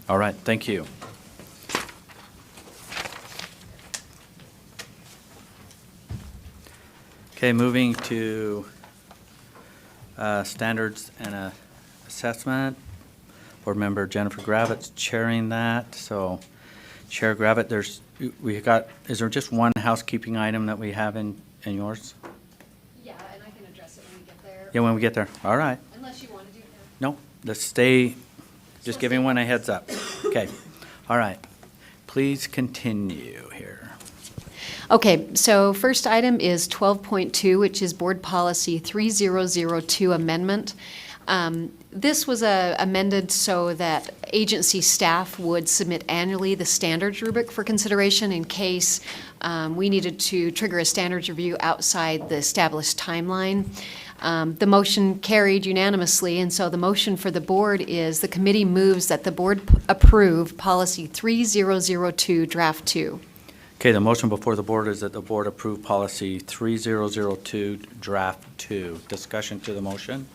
All right, thank you. Okay, moving to standards and assessment. Board member Jennifer Gravitz chairing that. So, Chair Gravit, is there just one housekeeping item that we have in yours? Yeah, and I can address it when we get there. Yeah, when we get there. All right. Unless you want to do it now. No, let's stay, just giving one a heads up. Okay, all right. Please continue here. Okay, so first item is 12.2, which is Board Policy 3002 Amendment. This was amended so that agency staff would submit annually the standards rubric for consideration in case we needed to trigger a standards review outside the established timeline. The motion carried unanimously, and so the motion for the board is the committee moves that the board approve Policy 3002 Draft 2. Okay, the motion before the board is that the board approve policy 3002, draft 2. Discussion to the motion?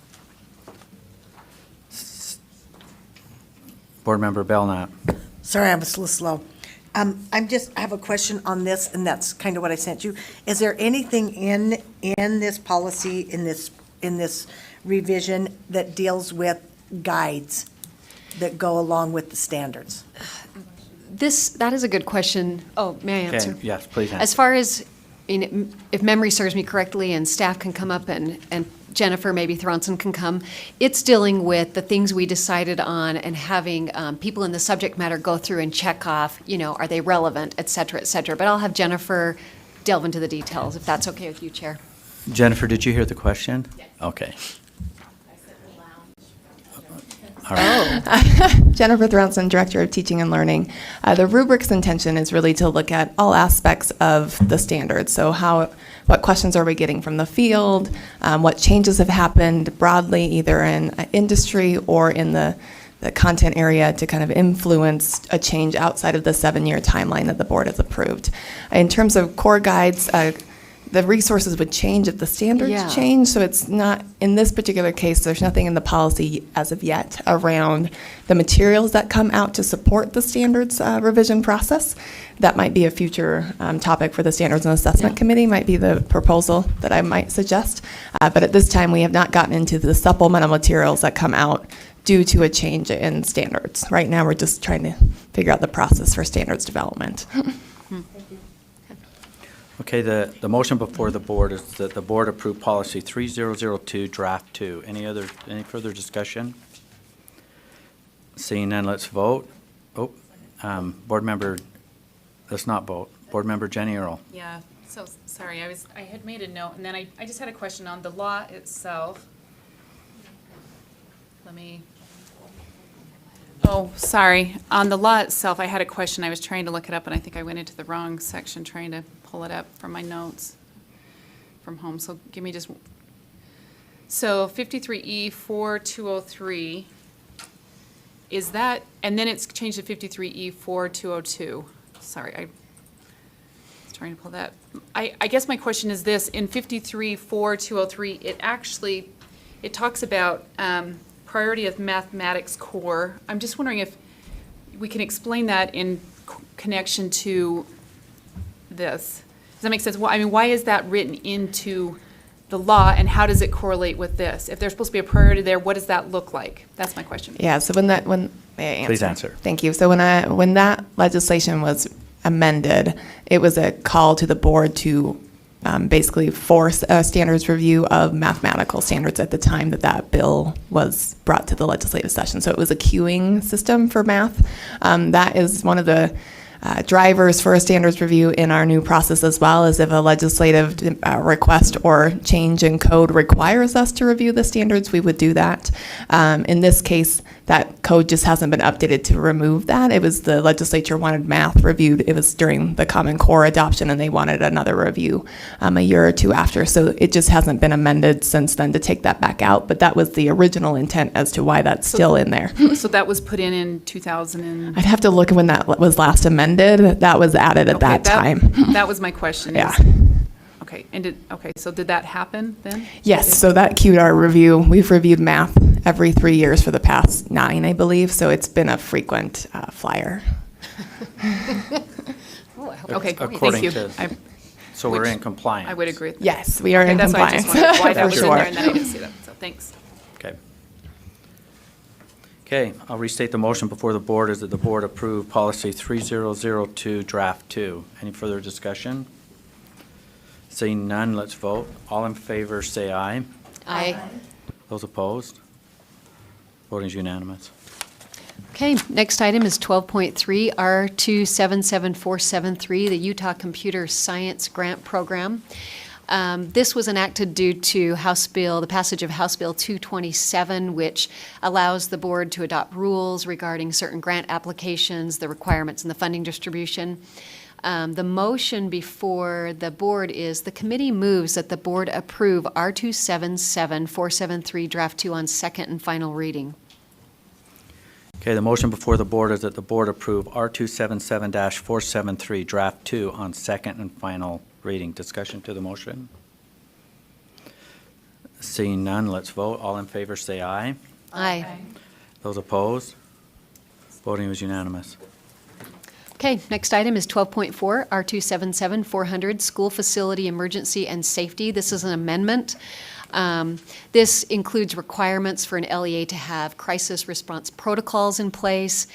Board member Belknap. Sorry, I was a little slow. I have a question on this, and that's kind of what I sent you. Is there anything in this policy, in this revision, that deals with guides that go along with the standards? That is a good question. Oh, may I answer? Okay, yes, please answer. As far as, if memory serves me correctly, and staff can come up and Jennifer, maybe Thronson can come, it's dealing with the things we decided on and having people in the subject matter go through and check off, are they relevant, et cetera, et cetera. But I'll have Jennifer delve into the details, if that's okay with you, Chair. Jennifer, did you hear the question? Yes. Okay. All right. Jennifer Thronson, Director of Teaching and Learning. The rubric's intention is really to look at all aspects of the standards. So what questions are we getting from the field? What changes have happened broadly, either in industry or in the content area, to kind of influence a change outside of the 7-year timeline that the board has approved. In terms of core guides, the resources would change if the standards change. So it's not, in this particular case, there's nothing in the policy as of yet around the materials that come out to support the standards revision process. That might be a future topic for the Standards and Assessment Committee, might be the proposal that I might suggest. But at this time, we have not gotten into the supplemental materials that come out due to a change in standards. Right now, we're just trying to figure out the process for standards development. Okay, the motion before the board is that the board approve policy 3002, draft 2. Any further discussion? Seeing none, let's vote. Board member, let's not vote. Board member Jenny Earl. Yeah, so sorry, I had made a note, and then I just had a question on the law itself. Sorry. On the law itself, I had a question. I was trying to look it up, and I think I went into the wrong section trying to pull it up from my notes from home. So give me just. So 53E 4203, is that, and then it's changed to 53E 4202. Sorry, I was trying to pull that. I guess my question is this: in 53 4203, it talks about priority of mathematics core. I'm just wondering if we can explain that in connection to this. Does that make sense? Why is that written into the law, and how does it correlate with this? If there's supposed to be a priority there, what does that look like? That's my question. Yeah, so may I answer? Please answer. Thank you. So when that legislation was amended, it was a call to the board to basically force a standards review of mathematical standards at the time that bill was brought to the legislative session. So it was a queuing system for math. That is one of the drivers for a standards review in our new process as well, as if a legislative request or change in code requires us to review the standards, we would do that. In this case, that code just hasn't been updated to remove that. It was the legislature wanted math reviewed. It was during the Common Core adoption, and they wanted another review a year or two after. So it just hasn't been amended since then to take that back out. But that was the original intent as to why that's still in there. So that was put in 2000 I'd have to look when that was last amended. That was added at that time. That was my question. Yeah. Okay, so did that happen then? Yes, so that cued our review. We've reviewed math every 3 years for the past 9, I believe, so it's been a frequent flyer. Okay, thank According you. to- So we're Which in compliance. I would agree with that. Yes, we are Okay, in that's why I compliance. just wondered why that For was in sure. there and then I didn't see that, so thanks. Okay. Okay, I'll restate the motion before the board is that the board approve policy 3002, draft 2. Any further discussion? Seeing none, let's vote. All in favor, say aye. Aye. Those opposed? Voting is unanimous. Okay, next item is 12.3, R277473, the Utah Computer Science Grant Program. This was enacted due to the passage of House Bill 227, which allows the board to adopt rules regarding certain grant applications, the requirements, and the funding distribution. The motion before the board is the committee moves that the board approve R277473, draft 2 on second and final reading. Okay, the motion before the board is that the board approve R277-473, draft 2 on second and final reading. Discussion to the motion? Seeing none, let's vote. All in favor, say aye. Aye. Those opposed? Voting was unanimous. Okay, next item is 12.4, R277400, School Facility Emergency and Safety. This is an amendment. This includes requirements for an LEA to have crisis response protocols in place,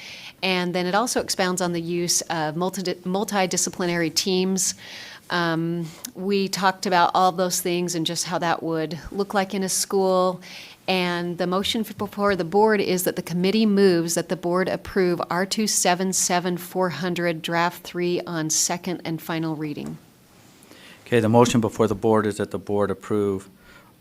and then it also expounds on the use of multidisciplinary teams. We talked about all of those things and just how that would look like in a school. And the motion before the board is that the committee moves that the board approve R277400, draft 3 on second and final reading. Okay, the motion before the board is that the board approve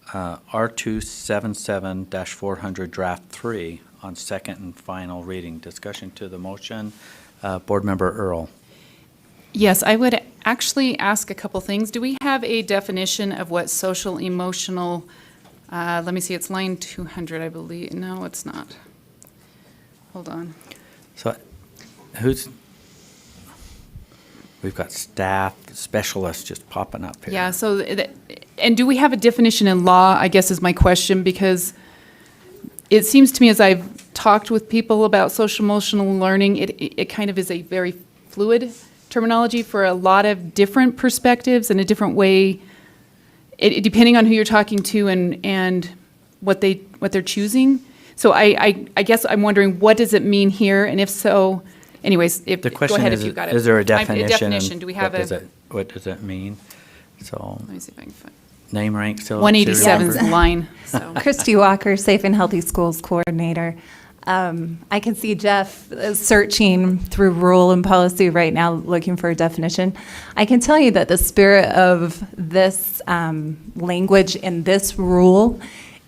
R277-400, draft 3 on second and final reading. Discussion to the motion. Board Member Earl. Yes, I would actually ask a couple things. Do we have a definition of what social emotional, let me see, it's line 200, I believe. No, it's not. Hold on. So we've got staff, specialists just popping up here. Yeah, so, and do we have a definition in law, I guess is my question, because it seems to me as I've talked with people about social emotional learning, it kind of is a very fluid terminology for a lot of different perspectives and a different way, depending on who you're talking to and what they're choosing. So I guess I'm wondering, what does it mean here? And if so, anyways, The go question ahead is, if you got it. is there a A definition? definition, and do we have what does it mean? So, Let me see if I can find. name, rank, so. 187 is Yes. the line, so. Christy Walker, Safe and Healthy Schools Coordinator. I can see Jeff searching through rule and policy right now, looking for a definition. I can tell you that the spirit of this language in this rule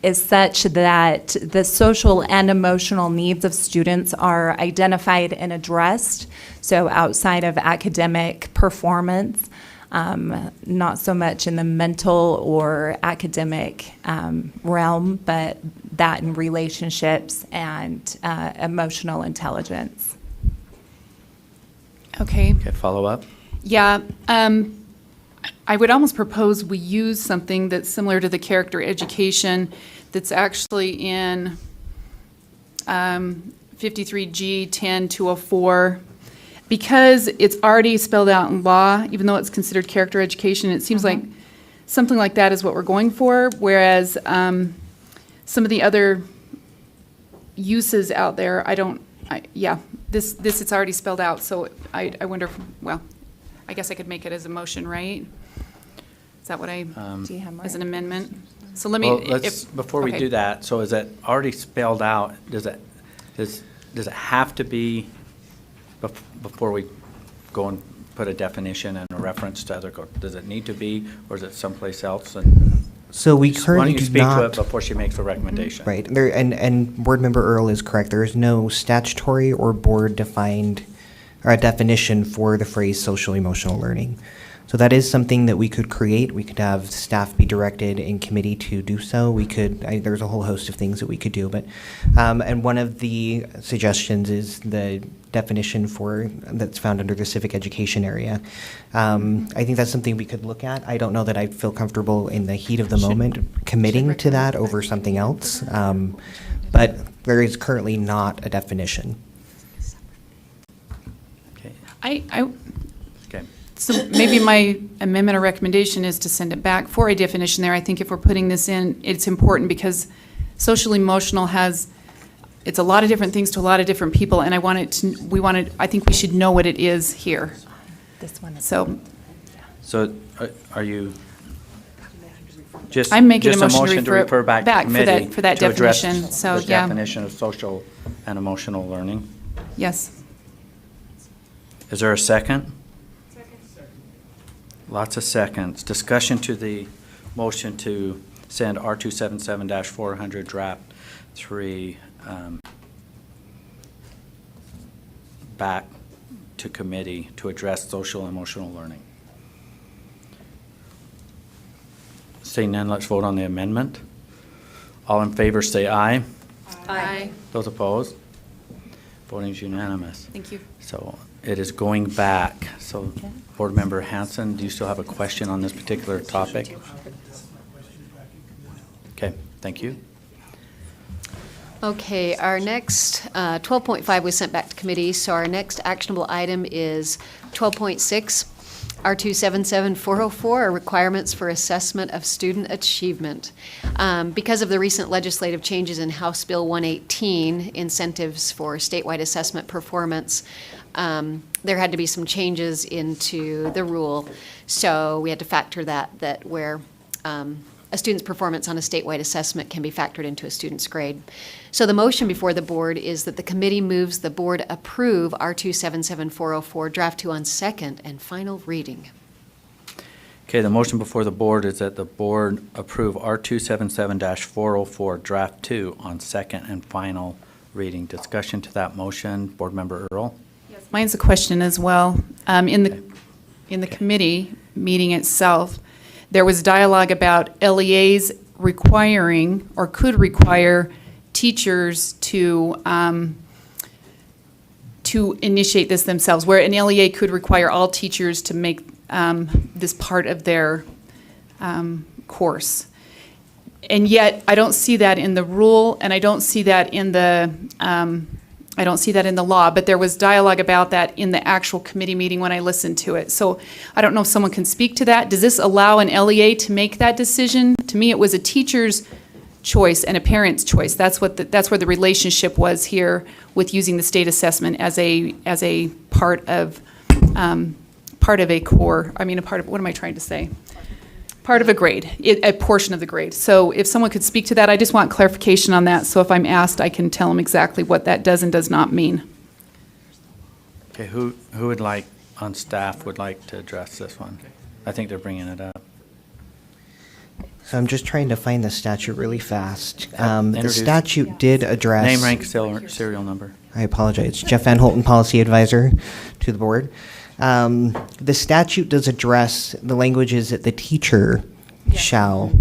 is such that the social and emotional needs of students are identified and addressed. So outside of academic performance, not so much in the mental or academic realm, but that in relationships and emotional intelligence. Okay. Okay, follow up. Yeah, I would almost propose we use something that's similar to the character education that's actually in 53G 10204. Because it's already spelled out in law, even though it's considered character education, it seems like something like that is what we're going for, whereas some of the other uses out there, this it's already spelled out, so I wonder, well, I guess I could make it as a motion, right? Is that what Do you have more? as an amendment? So let me. Well, let's, before we okay. do that, so is it already spelled out? Does it have to be, before we go and put a definition and a reference to other, does it need to be, or is it someplace else? And So we why don't currently you do speak to it not, before she makes a recommendation? right, there, and Board Member Earl is correct. There is no statutory or board-defined definition for the phrase social emotional learning. So that is something that we could create. We could have staff be directed in committee to do so. We could, there's a whole host of things that we could do, but, and one of the suggestions is the definition for, that's found under the civic education area. I think that's something we could look at. I don't know that I feel comfortable in the heat of the moment committing to that over something else, but there is currently not a definition. Okay. Okay. So maybe my amendment or recommendation is to send it back for a definition there. I think if we're putting this in, it's important because social emotional has, it's a lot of different things to a lot of different people, and I think we should know what it is here. This one is. So So are you just? I'm making a just motion to refer back to back for that- committee for that to address definition. So, the yeah. definition of social and emotional learning? yes. Is there a second? Lots of seconds. Discussion to the motion to send R277-400 draft 3 back to committee to address social emotional learning. Seeing none, let's vote on the amendment. All in favor say aye. Aye. Those opposed? Voting is unanimous. Thank you. So it is going back. So Board Member Hanson, do you still have a question on this particular topic? Okay, thank you. Okay, our next, 12.5 was sent back to committee, so our next actionable item is 12.6, R277404, requirements for assessment of student achievement. Because of the recent legislative changes in House Bill 118, incentives for statewide assessment performance, there had to be some changes into the rule. So we had to factor that where a student's performance on a statewide assessment can be factored into a student's grade. So the motion before the board is that the committee moves the board approve R277404 draft 2 on second and final reading. Okay, the motion before the board is that the board approve R277-404 draft 2 on second and final reading. Discussion to that motion, Board Member Earl? Mine's a question as well. In the committee meeting itself, there was dialogue about LEAs requiring or could require teachers to initiate this themselves, where an LEA could require all teachers to make this part of their course. And yet, I don't see that in the rule, and I don't see that in the law, but there was dialogue about that in the actual committee meeting when I listened to it. So I don't know if someone can speak to that. Does this allow an LEA to make that decision? To me, it was a teacher's choice and a parent's choice. That's where the relationship was here with using the state assessment as a part of a core. I mean, what am I trying to say? Part of a grade, a portion of the grade. So if someone could speak to that, I just want clarification on that. So if I'm asked, I can tell them exactly what that does and does not mean. Okay, who would like, on staff, would like to address this one? I think they're bringing it up. So I'm just trying to find the statute really fast. The Introduce- statute did address. Name, rank, serial number. I apologize. Jeff Van Holten, Policy Advisor to the Board. The statute does address, the language is that the teacher shall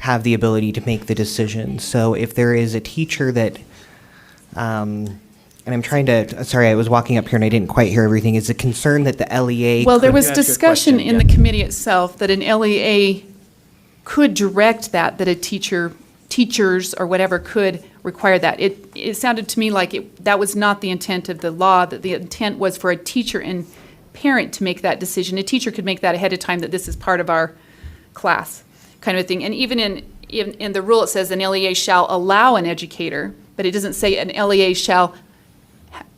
have the ability to make the decision. So if there is a teacher that, and I'm trying to, sorry, I was walking up here and I didn't quite hear everything, is the concern that the LEA Well, there could- was Ask your discussion question in the again. committee itself that an LEA could direct that a teachers or whatever could require that. It sounded to me like that was not the intent of the law, that the intent was for a teacher and parent to make that decision. A teacher could make that ahead of time, that this is part of our class, kind of a thing. And even in the rule, it says an LEA shall allow an educator, but it doesn't say an LEA shall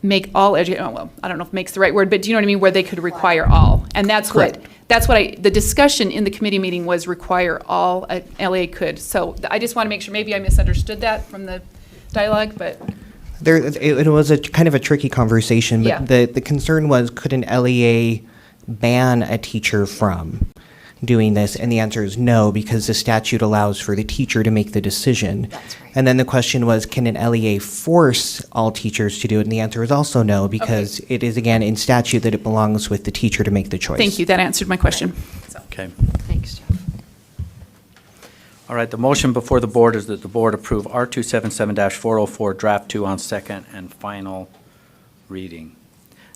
make all educators, well, I don't know if makes the right word, but do you know what I mean, where they could require all. And that's what the discussion in the committee meeting was, require all a LEA could. So I just want to make sure, maybe I misunderstood that from the dialogue, but. It was a kind of a tricky conversation, but Yeah. the concern was, could an LEA ban a teacher from? doing this? And the answer is no, because the statute allows for the teacher to make the decision. That's right. And then the question was, can an LEA force all teachers to do it? And the answer is also no, because it is, again, in statute that it belongs with the teacher to make the choice. Thank you, that answered my question. Okay. Thanks, Jeff. All right, the motion before the board is that the board approve R277-404 Draft 2 on second and final reading.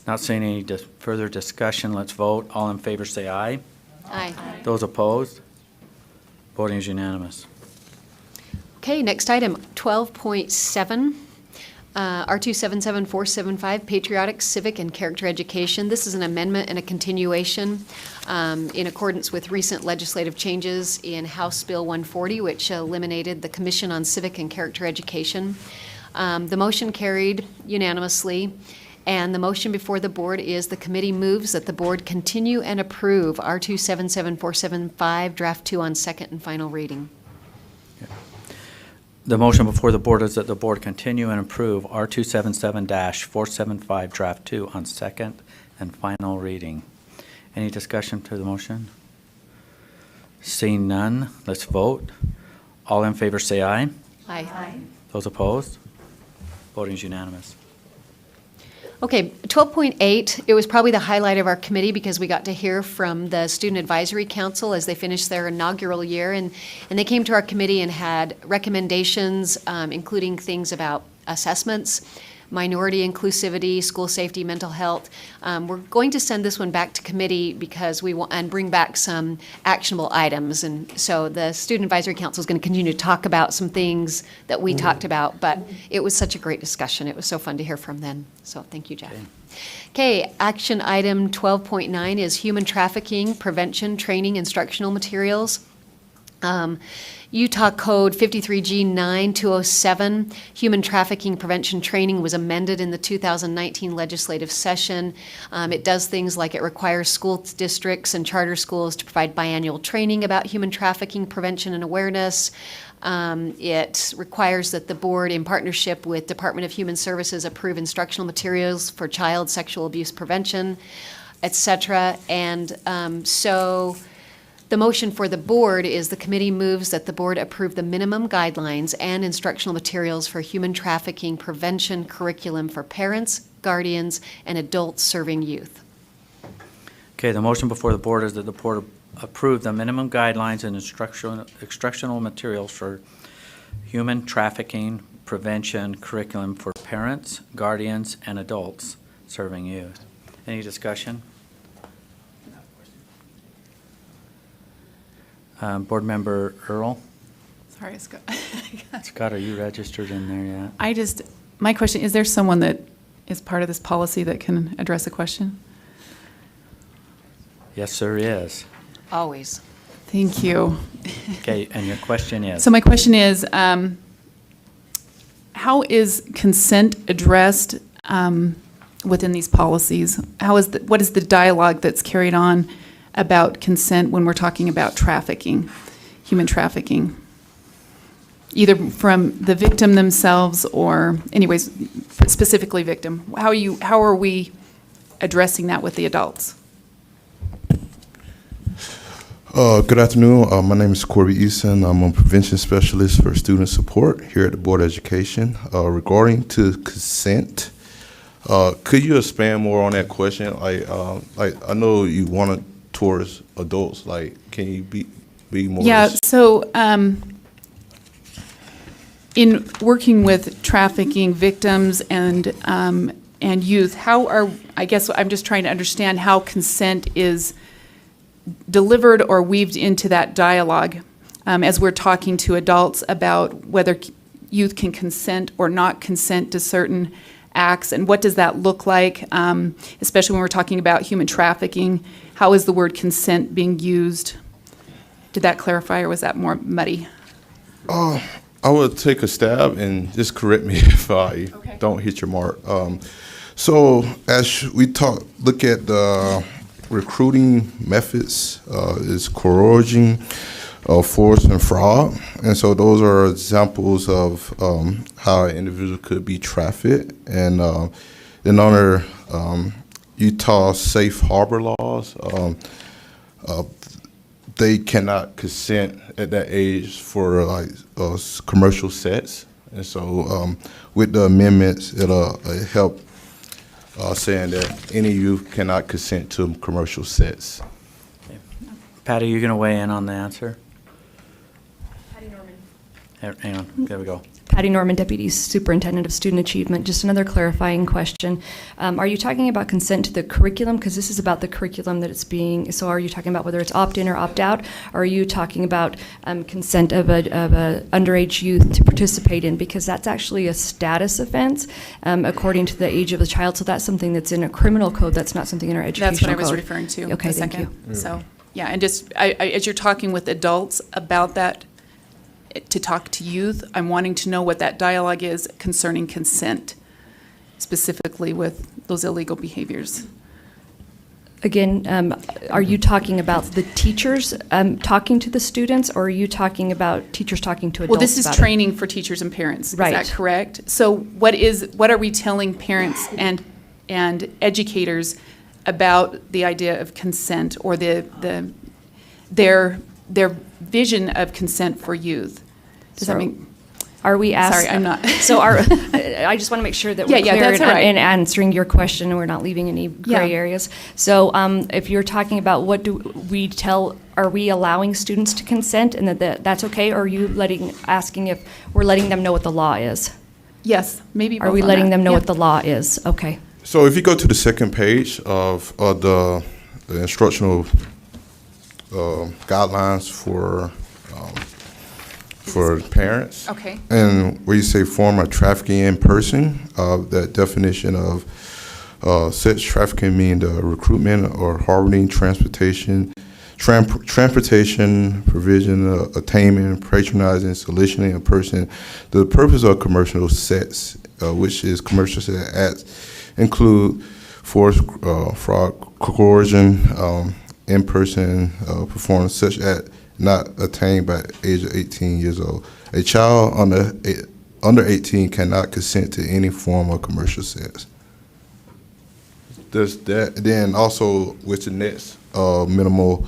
Not seeing any further discussion, let's vote. All in favor say aye. Aye. Those opposed? Voting is unanimous. Okay, next item, 12.7, R277-475, Patriotic, Civic, and Character Education. This is an amendment and a continuation in accordance with recent legislative changes in House Bill 140, which eliminated the Commission on Civic and Character Education. The motion carried unanimously, and the motion before the board is the committee moves that the board continue and approve R277-475, Draft 2 on second and final reading. The motion before the board is that the board continue and approve R277-475 Draft 2 on second and final reading. Any discussion to the motion? Seeing none, let's vote. All in favor say aye. Aye. Those opposed? Voting is unanimous. Okay, 12.8, it was probably the highlight of our committee because we got to hear from the Student Advisory Council as they finished their inaugural year, and they came to our committee and had recommendations, including things about assessments, minority inclusivity, school safety, mental health. We're going to send this one back to committee because we want, and bring back some actionable items. And so the Student Advisory Council is going to continue to talk about some things that we talked about, but it was such a great discussion. It was so fun to hear from them. So thank you, Jeff. Okay, action item 12.9 is human trafficking, prevention, training, instructional materials. Utah Code 53G9207, human trafficking prevention training, was amended in the 2019 legislative session. It does things like it requires school districts and charter schools to provide biannual training about human trafficking prevention and awareness. It requires that the board, in partnership with Department of Human Services, approve instructional materials for child sexual abuse prevention, et cetera. And so the motion for the board is the committee moves that the board approve the minimum guidelines and instructional materials for human trafficking prevention curriculum for parents, guardians, and adults serving youth. Okay, the motion before the board is that the board approve the minimum guidelines and instructional materials for human trafficking prevention curriculum for parents, guardians, and adults serving youth. Any discussion? Board Member Earl? Sorry, Scott. Scott, are you registered in there yet? My question, is there someone that is part of this policy that can address a question? Yes, there is. Always. Thank you. Okay, and your question is? So my question is, how is consent addressed within these policies? What is the dialogue that's carried on about consent when we're talking about trafficking, human trafficking? Either from the victim themselves or, anyways, specifically victim. How are we addressing that with the adults? Good afternoon. My name is Corby Eason. I'm a prevention specialist for student support here at the Board of Education. Regarding to consent, could you expand more on that question? I know you wanted towards adults. Can you be more? Yeah. So, in working with trafficking victims and youth, I guess I'm just trying to understand how consent is delivered or weaved into that dialogue as we're talking to adults about whether youth can consent or not consent to certain acts, and what does that look like, especially when we're talking about human trafficking. How is the word consent being used? Did that clarify, or was that more muddy? I would take a stab and just correct me if I don't hit your mark. So as we look at the recruiting methods, is coercion, force, and fraud. And so those are examples of how an individual could be trafficked. And then under they cannot consent at that age for like commercial sets. And so with the amendments, it'll help saying that any youth cannot consent to commercial sets. Patty, you going to weigh in on the answer? Patty Norman. Hang on, there we go. Patty Norman, Deputy Superintendent of Student Achievement. Just another clarifying question. Are you talking about consent to the curriculum? Because this is about the curriculum that it's being, so are you talking about whether it's opt-in or opt-out? Or are you talking about consent of a underage youth to participate in? Because that's actually a status offense according to the age of the child. So that's something that's in a criminal code. That's not something in our educational code. That's what I was referring to. Okay, a thank second. you. So, yeah, and just, as you're talking with adults about that, to talk to youth, I'm wanting to know what that dialogue is concerning consent, specifically with those illegal behaviors. Again, are you talking about the teachers talking to the students, or are you talking about teachers talking to adults? Well, this is about it? training for teachers and parents. Right. Is that correct? So what are we telling parents and educators about the idea of consent, or their vision of consent for youth? Does that make? Are we asking? Sorry, I'm not. So I just want to make sure that we're Yeah, clear that's all right. in answering your question, and we're not leaving any gray Yeah. areas. So if you're talking about what do we tell, are we allowing students to consent, and that's okay, or are you asking if we're letting them know what the law is? Yes, maybe both Are we on letting that. them know Yeah. what the law is? Okay. So if you go to the second page of the instructional guidelines for parents. Okay. And where you say form of trafficking in person, that definition of sex trafficking mean the recruitment or harboring, transportation, provision, attainment, patronizing, soliciting a person. The purpose of commercial sex, which is commercial sex acts, include force, fraud, coercion, in-person performance, such act not attained by age of 18 years old. A child under 18 cannot consent to any form of commercial sex. There's that. Then also with the next minimal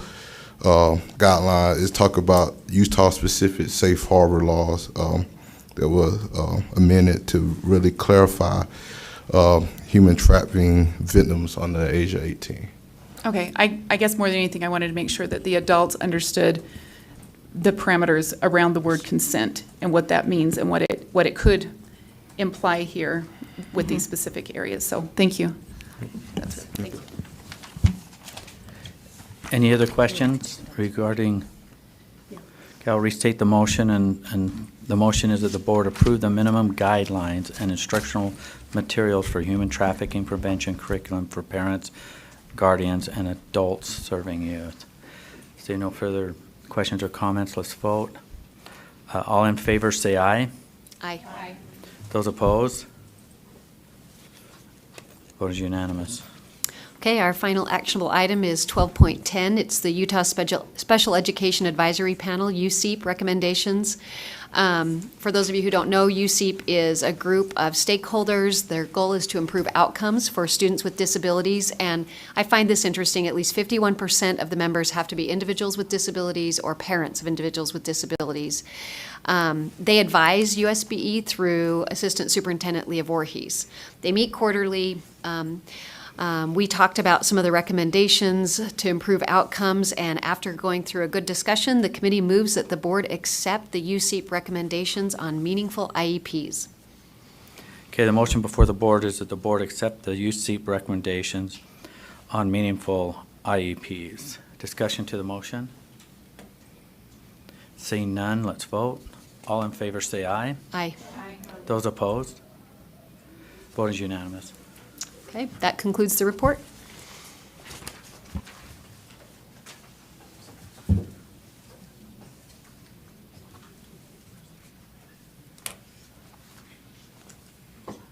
guideline is talk about Utah-specific safe harbor laws that were amended to really clarify human trafficking victims under the age of 18. Okay, I guess more than anything, I wanted to make sure that the adults understood the parameters around the word consent and what that means and what it could imply here with these specific areas. So, thank you. That's it. Thank you. Any other questions regarding? Okay, I'll restate the motion, and the motion is that the board approve the minimum guidelines and instructional materials for human trafficking prevention curriculum for parents, guardians, and adults serving youth. Seeing no further questions or comments, let's vote. All in favor, say aye. Aye. Those opposed? Vote is unanimous. Okay, our final actionable item is 12.10. It's the Utah Special Education Advisory Panel, USEEP, recommendations. For those of you who don't know, USEEP is a group of stakeholders. Their goal is to improve outcomes for students with disabilities, and I find this interesting. At least 51% of the members have to be individuals with disabilities or parents of individuals with disabilities. They advise USBE through Assistant Superintendent Leah Voorhees. They meet quarterly. We talked about some of the recommendations to improve outcomes, and after going through a good discussion, the committee moves that the board accept the USEEP recommendations on meaningful IEPs. Okay, the motion before the board is that the board accept the USEEP recommendations on meaningful IEPs. Discussion to the motion? Seeing none, let's vote. All in favor say aye. Aye. Those opposed? Vote is unanimous. Okay, that concludes the report.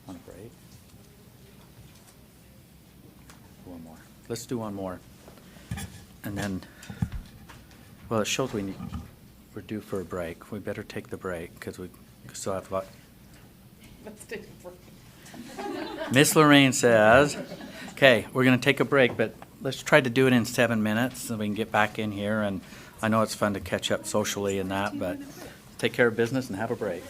Want a break? One more. Let's do one more. And then, well, it shows we're due for a break. We better take the break because we still have a lot. Let's take a break. Miss Lorraine says, okay, we're going to take a break, but let's try to do it in 7 minutes so we can get back in here. And I know it's fun to catch up socially and that, but take care of business and have a break.